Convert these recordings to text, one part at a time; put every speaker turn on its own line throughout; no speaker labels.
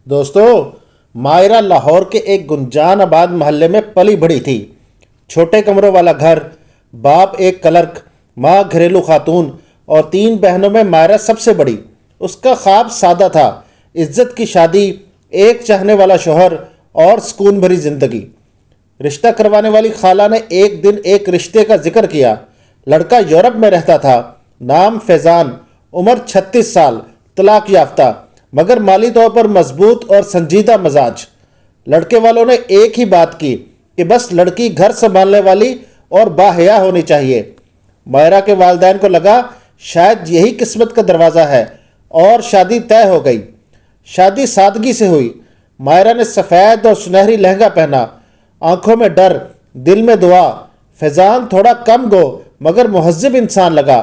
دوستو، مائرہ لاہور کے ایک گنجان آباد محلے میں پلی بڑھی تھی۔ چھوٹے کمروں والا گھر، باپ ایک کلرک، ماں گھریلو خاتون اور 3 بہنوں میں مائرہ سب سے بڑی۔ اس کا خواب سادہ تھا، عزت کی شادی، ایک چاہنے والا شوہر اور سکون بھری زندگی۔ رشتہ کروانے والی خالہ نے ایک دن ایک رشتے کا ذکر کیا۔ لڑکا یورپ میں رہتا تھا، نام فیضان، عمر 36 سال، طلاق یافتہ، مگر مالی طور پر مضبوط اور سنجیدہ مزاج۔ لڑکے والوں نے ایک ہی بات کی کہ بس لڑکی گھر سنبھالنے والی اور باحیا ہونی چاہیے۔ مائرہ کے والدین کو لگا شاید یہی قسمت کا دروازہ ہے اور شادی طے ہو گئی۔ شادی سادگی سے ہوئی۔ مائرہ نے سفید اور سنہری لہنگا پہنا، آنکھوں میں ڈر، دل میں دعا۔ فیضان تھوڑا کم گو مگر مہذب انسان لگا۔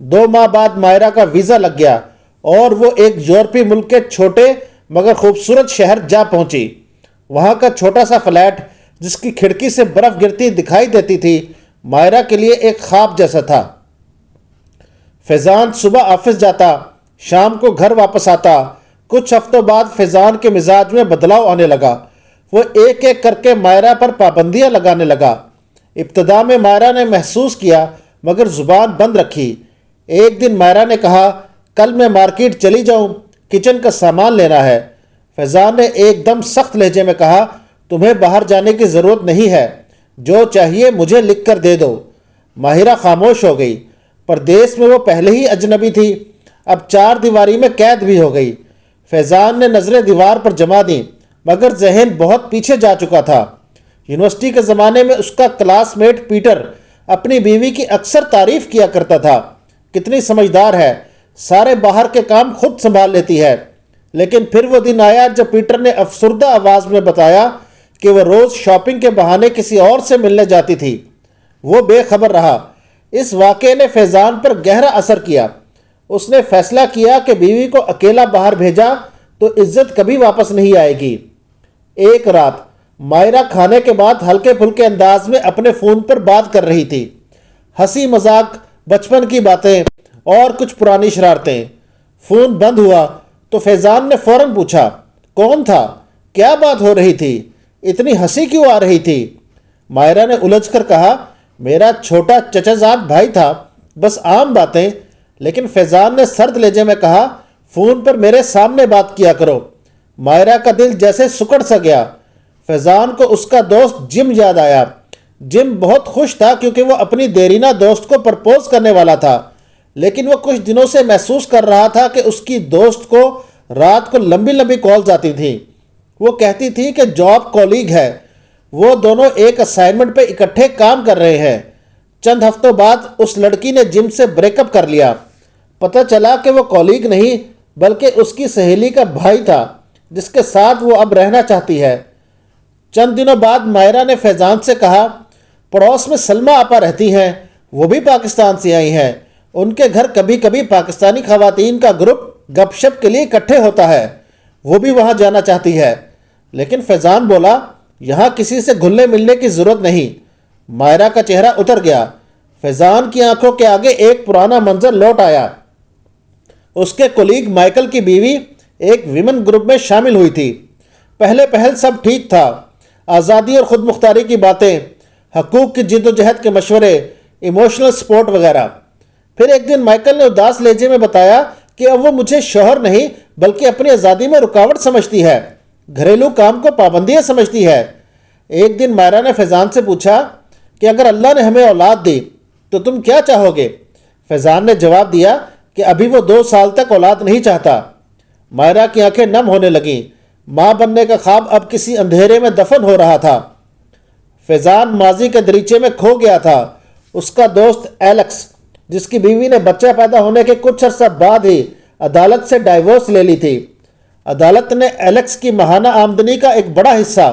2 ماہ بعد مائرہ کا ویزا لگ گیا اور وہ ایک یورپی ملک کے چھوٹے مگر خوبصورت شہر جا پہنچی۔ وہاں کا چھوٹا سا فلیٹ جس کی کھڑکی سے برف گرتی دکھائی دیتی تھی، مائرہ کے لیے ایک خواب جیسا تھا۔ فیضان صبح آفس جاتا، شام کو گھر واپس آتا۔ کچھ ہفتوں بعد فیضان کے مزاج میں بدلاؤ آنے لگا۔ وہ ایک ایک کر کے مائرہ پر پابندیاں لگانے لگا۔ ابتدا میں مائرہ نے محسوس کیا مگر زبان بند رکھی۔ ایک دن مائرہ نے کہا، کل میں مارکیٹ چلی جاؤں، کچن کا سامان لینا ہے۔ فیضان نے ایک دم سخت لہجے میں کہا، تمہیں باہر جانے کی ضرورت نہیں ہے، جو چاہیے مجھے لکھ کر دے دو۔ ماہرہ خاموش ہو گئی۔ پردیس میں وہ پہلے ہی اجنبی تھی، اب 4 دیواری میں قید بھی ہو گئی۔ فیضان نے نظریں دیوار پر جما دیں مگر ذہن بہت پیچھے جا چکا تھا۔ یونیورسٹی کے زمانے میں اس کا کلاس میٹ پیٹر اپنی بیوی کی اکثر تعریف کیا کرتا تھا، کتنی سمجھدار ہے، سارے باہر کے کام خود سنبھال لیتی ہے۔ لیکن پھر وہ دن آیا جب پیٹر نے افسردہ آواز میں بتایا کہ وہ روز شاپنگ کے بہانے کسی اور سے ملنے جاتی تھی۔ وہ بے خبر رہا۔ اس واقعے نے فیضان پر گہرا اثر کیا۔ اس نے فیصلہ کیا کہ بیوی کو اکیلا باہر بھیجا تو عزت کبھی واپس نہیں آئے گی۔ ایک رات مائرہ کھانے کے بعد ہلکے پھلکے انداز میں اپنے فون پر بات کر رہی تھی، ہنسی مذاق، بچپن کی باتیں اور کچھ پرانی شرارتیں۔ فون بند ہوا تو فیضان نے فوراً پوچھا، کون تھا؟ کیا بات ہو رہی تھی؟ اتنی ہنسی کیوں آ رہی تھی؟ مائرہ نے الجھ کر کہا، میرا چھوٹا چچا زاد بھائی تھا، بس عام باتیں۔ لیکن فیضان نے سرد لہجے میں کہا، فون پر میرے سامنے بات کیا کرو۔ مائرہ کا دل جیسے سکڑ سا گیا۔ فیضان کو اس کا دوست جم یاد آیا۔ جم بہت خوش تھا کیونکہ وہ اپنی دیرینہ دوست کو پرپوز کرنے والا تھا، لیکن وہ کچھ دنوں سے محسوس کر رہا تھا کہ اس کی دوست کو رات کو لمبی لمبی کالز آتی تھیں۔ وہ کہتی تھی کہ جاب کولیگ ہے، وہ دونوں ایک اسائنمنٹ پہ اکٹھے کام کر رہے ہیں۔ چند ہفتوں بعد اس لڑکی نے جم سے بریک اپ کر لیا۔ پتہ چلا کہ وہ کولیگ نہیں بلکہ اس کی سہیلی کا بھائی تھا جس کے ساتھ وہ اب رہنا چاہتی ہے۔ چند دنوں بعد مائرہ نے فیضان سے کہا، پڑوس میں سلمہ آپا رہتی ہیں، وہ بھی پاکستان سے آئی ہیں، ان کے گھر کبھی کبھی پاکستانی خواتین کا گروپ گپ شپ کے لیے اکٹھے ہوتا ہے، وہ بھی وہاں جانا چاہتی ہے۔ لیکن فیضان بولا، یہاں کسی سے گھلنے ملنے کی ضرورت نہیں۔ مائرہ کا چہرہ اتر گیا۔ فیضان کی آنکھوں کے آگے ایک پرانا منظر لوٹ آیا۔ اس کے کولیگ مائیکل کی بیوی ایک ویمن گروپ میں شامل ہوئی تھی۔ پہل سب ٹھیک تھا، آزادی اور خود مختاری کی باتیں، حقوق کی جد و جہد کے مشورے، ایموشنل سپورٹ وغیرہ۔ پھر ایک دن مائیکل نے اداس لہجے میں بتایا کہ اب وہ مجھے شوہر نہیں بلکہ اپنی آزادی میں رکاوٹ سمجھتی ہے، گھریلو کام کو پابندیاں سمجھتی ہے۔ ایک دن مائرہ نے فیضان سے پوچھا کہ اگر اللہ نے ہمیں اولاد دی تو تم کیا چاہو گے؟ فیضان نے جواب دیا کہ ابھی وہ 2 سال تک اولاد نہیں چاہتا۔ مائرہ کی آنکھیں نم ہونے لگیں۔ ماں بننے کا خواب اب کسی اندھیرے میں دفن ہو رہا تھا۔ فیضان ماضی کے دریچے میں کھو گیا تھا۔ اس کا دوست ایلیکس، جس کی بیوی نے بچہ پیدا ہونے کے کچھ عرصہ بعد ہی عدالت سے ڈائیورس لے لی تھی۔ عدالت نے ایلیکس کی ماہانہ آمدنی کا ایک بڑا حصہ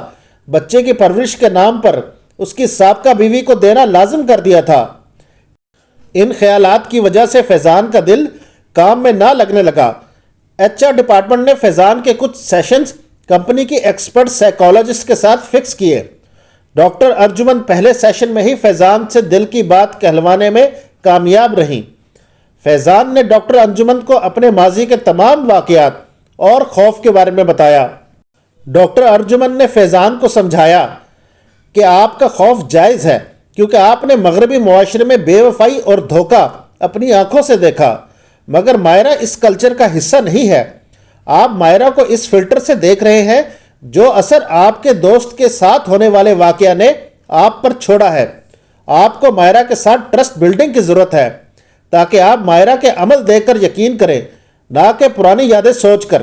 بچے کی پرورش کے نام پر اس کی سابقہ بیوی کو دینا لازم کر دیا تھا۔ ان خیالات کی وجہ سے فیضان کا دل کام میں نہ لگنے لگا۔ HR ڈپارٹمنٹ نے فیضان کے کچھ سیشنز کمپنی کی ایکسپرٹ سائیکالوجسٹ کے ساتھ فکس کیے۔ ڈاکٹر ارجمن پہلے سیشن میں ہی فیضان سے دل کی بات کہلوانے میں کامیاب رہیں۔ فیضان نے ڈاکٹر انجمن کو اپنے ماضی کے تمام واقعات اور خوف کے بارے میں بتایا۔ ڈاکٹر ارجمن نے فیضان کو سمجھایا کہ آپ کا خوف جائز ہے، کیونکہ آپ نے مغربی معاشرے میں بے وفائی اور دھوکہ اپنی آنکھوں سے دیکھا، مگر مائرہ اس کلچر کا حصہ نہیں ہے۔ آپ مائرہ کو اس فلٹر سے دیکھ رہے ہیں جو اثر آپ کے دوست کے ساتھ ہونے والے واقعہ نے آپ پر چھوڑا ہے۔ آپ کو مائرہ کے ساتھ ٹرسٹ بلڈنگ کی ضرورت ہے تاکہ آپ مائرہ کے عمل دیکھ کر یقین کریں، نہ کہ پرانی یادیں سوچ کر۔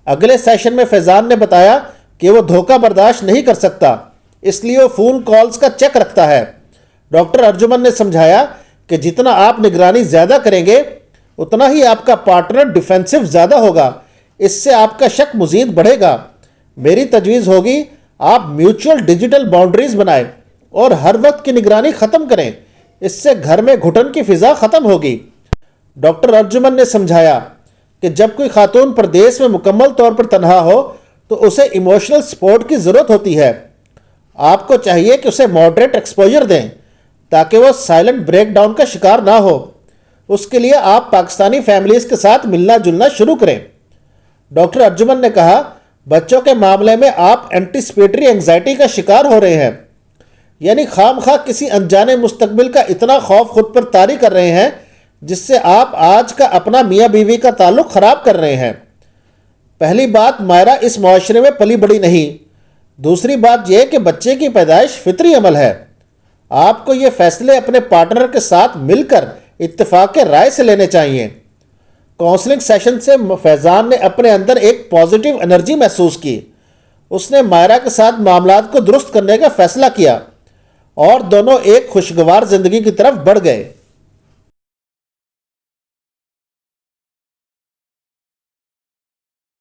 اگلے سیشن میں فیضان نے بتایا کہ وہ دھوکہ برداشت نہیں کر سکتا، اس لیے وہ فون کالز کا چیک رکھتا ہے۔ ڈاکٹر ارجمن نے سمجھایا کہ جتنا آپ نگرانی زیادہ کریں گے اتنا ہی آپ کا پارٹنر ڈیفینسو زیادہ ہوگا، اس سے آپ کا شک مزید بڑھے گا۔ میری تجویز ہوگی آپ میوچول ڈیجیٹل باؤنڈریز بنائیں اور ہر وقت کی نگرانی ختم کریں، اس سے گھر میں گھٹن کی فضا ختم ہوگی۔ ڈاکٹر ارجمن نے سمجھایا کہ جب کوئی خاتون پردیس میں مکمل طور پر تنہا ہو تو اسے ایموشنل سپورٹ کی ضرورت ہوتی ہے۔ آپ کو چاہیے کہ اسے ماڈریٹ ایکسپوجر دیں تاکہ وہ سائلنٹ بریک ڈاؤن کا شکار نہ ہو۔ اس کے لیے آپ پاکستانی فیملیز کے ساتھ ملنا جلنا شروع کریں۔ ڈاکٹر ارجمن نے کہا، بچوں کے معاملے میں آپ اینٹیسپیٹری انگزائٹی کا شکار ہو رہے ہیں، یعنی خام خواہ کسی انجانے مستقبل کا اتنا خوف خود پر طاری کر رہے ہیں جس سے آپ آج کا اپنا میاں بیوی کا تعلق خراب کر رہے ہیں۔ پہلی بات، مائرہ اس معاشرے میں پلی بڑی نہیں۔ دوسری بات یہ کہ بچے کی پیدائش فطری عمل ہے۔ آپ کو یہ فیصلے اپنے پارٹنر کے ساتھ مل کر اتفاق رائے سے لینے چاہیے۔ کاؤنسلنگ سیشن سے فیضان نے اپنے اندر ایک پازیٹیو انرجی محسوس کی۔ اس نے مائرہ کے ساتھ معاملات کو درست کرنے کا فیصلہ کیا اور دونوں ایک خوشگوار زندگی کی طرف بڑھ گئے۔